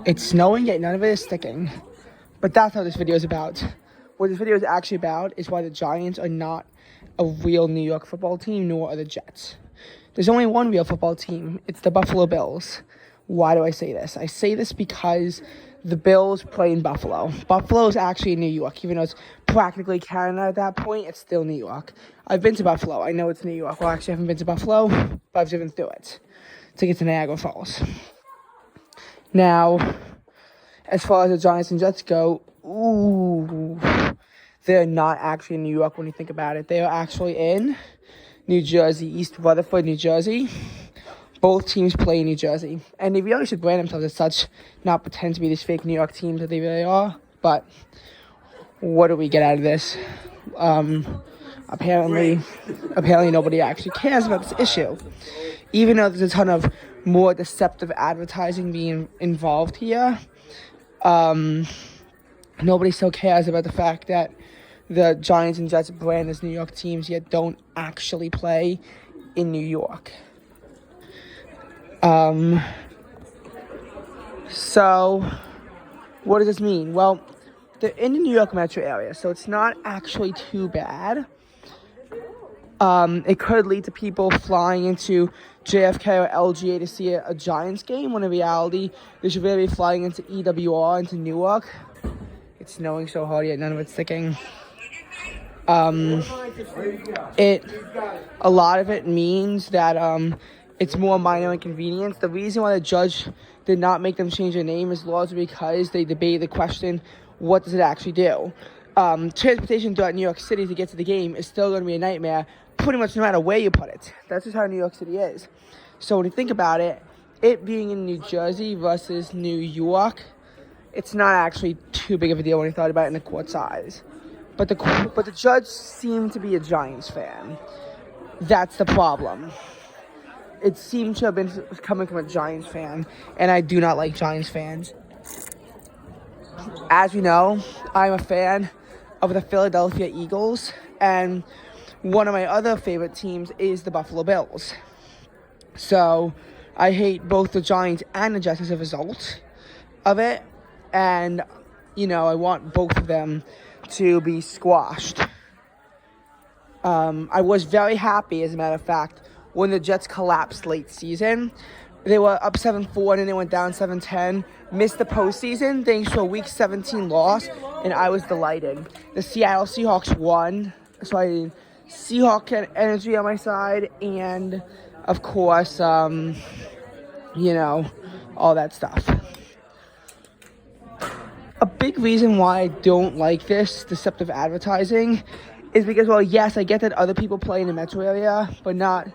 It's snowing, yet none of it is sticking. But that's how this video is about. What this video is actually about is why the Giants are not a real New York football team, nor are the Jets. There's only one real football team. It's the Buffalo Bills. Why do I say this? I say this because the Bills play in Buffalo. Buffalo is actually in New York. Even though it's practically Canada at that point, it's still New York. I've been to Buffalo. I know it's New York. Well, actually, I haven't been to Buffalo, but I've driven through it to get to Niagara Falls. Now, as far as the Giants and Jets go, they're not actually in New York when you think about it. They are actually in New Jersey, East Rutherford, New Jersey. Both teams play in New Jersey. And they really should brand themselves as such, not pretend to be these fake New York teams that they really are. But what do we get out of this? Apparently nobody actually cares about this issue. Even though there's a ton of more deceptive advertising being involved here, nobody still cares about the fact that the Giants and Jets brand as New York teams, yet don't actually play in New York. So, what does this mean? Well, they're in the New York metro area, so it's not actually too bad. It could lead to people flying into JFK or LGA to see a Giants game, when in reality, they should really be flying into EWR, into Newark. It's snowing so hard, yet none of it's sticking. A lot of it means that, it's more minor inconvenience. The reason why the judge did not make them change their name is largely because they debated the question, what does it actually do? Transportation throughout New York City to get to the game is still going to be a nightmare, pretty much no matter where you put it. That's just how New York City is. So when you think about it, it being in New Jersey versus New York, it's not actually too big of a deal when you thought about it in the court size. But the judge seemed to be a Giants fan. That's the problem. It seemed to have been coming from a Giants fan, and I do not like Giants fans. As you know, I'm a fan of the Philadelphia Eagles, and one of my other favorite teams is the Buffalo Bills. So I hate both the Giants and the Jets as a result of it, and, I want both of them to be squashed. I was very happy, as a matter of fact, when the Jets collapsed late season. They were up 7-4, and then they went down 7-10. Missed the postseason thanks to a Week 17 loss, and I was delighted. The Seattle Seahawks won, so I had Seahawk energy on my side, and, of course, all that stuff. A big reason why I don't like this deceptive advertising is because, well, yes, I get that other people play in the metro area, but not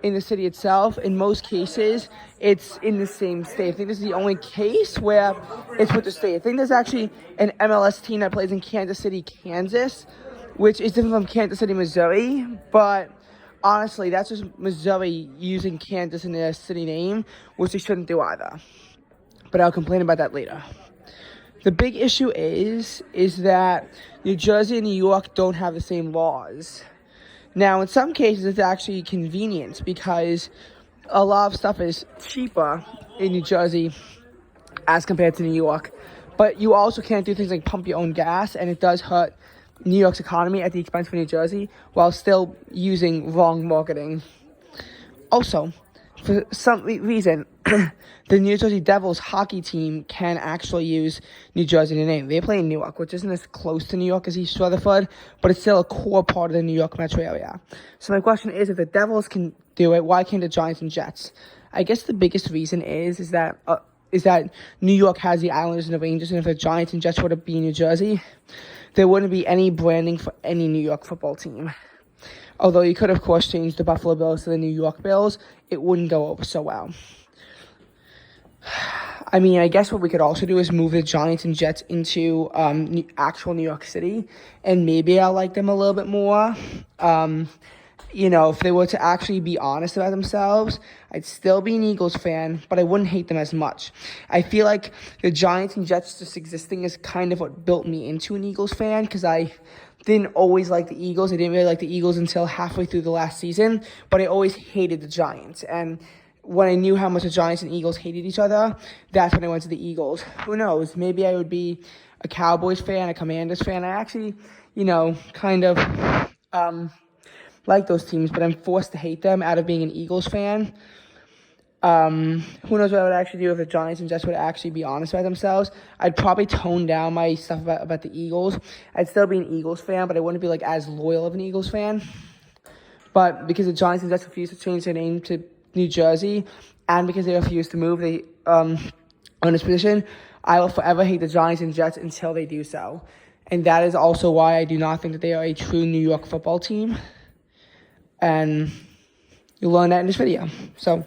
in the city itself. In most cases, it's in the same state. I think this is the only case where it's with the state. I think there's actually an MLS team that plays in Kansas City, Kansas, which is different from Kansas City, Missouri. But honestly, that's just Missouri using Kansas in their city name, which they shouldn't do either. But I'll complain about that later. The big issue is that New Jersey and New York don't have the same laws. Now, in some cases, it's actually convenient because a lot of stuff is cheaper in New Jersey as compared to New York. But you also can't do things like pump your own gas, and it does hurt New York's economy at the expense of New Jersey while still using wrong marketing. Also, for some reason, the New Jersey Devils hockey team can actually use New Jersey in the name. They play in Newark, which isn't as close to New York as East Rutherford, but it's still a core part of the New York metro area. So my question is, if the Devils can do it, why can't the Giants and Jets? I guess the biggest reason is that New York has the Islanders and the Rangers, and if the Giants and Jets were to be in New Jersey, there wouldn't be any branding for any New York football team. Although you could, of course, change the Buffalo Bills to the New York Bills, it wouldn't go over so well. I mean, I guess what we could also do is move the Giants and Jets into actual New York City, and maybe I'll like them a little bit more. If they were to actually be honest about themselves, I'd still be an Eagles fan, but I wouldn't hate them as much. I feel like the Giants and Jets just existing is kind of what built me into an Eagles fan, because I didn't always like the Eagles. I didn't really like the Eagles until halfway through the last season, but I always hated the Giants. And when I knew how much the Giants and Eagles hated each other, that's when I went to the Eagles. Who knows? Maybe I would be a Cowboys fan, a Commanders fan. I actually, kind of like those teams, but I'm forced to hate them out of being an Eagles fan. Who knows what I would actually do if the Giants and Jets would actually be honest about themselves. I'd probably tone down my stuff about the Eagles. I'd still be an Eagles fan, but I wouldn't be like as loyal of an Eagles fan. But because the Giants and Jets refused to change their name to New Jersey, and because they refused to move the owner's position, I will forever hate the Giants and Jets until they do so. And that is also why I do not think that they are a true New York football team. And you'll learn that in this video. So,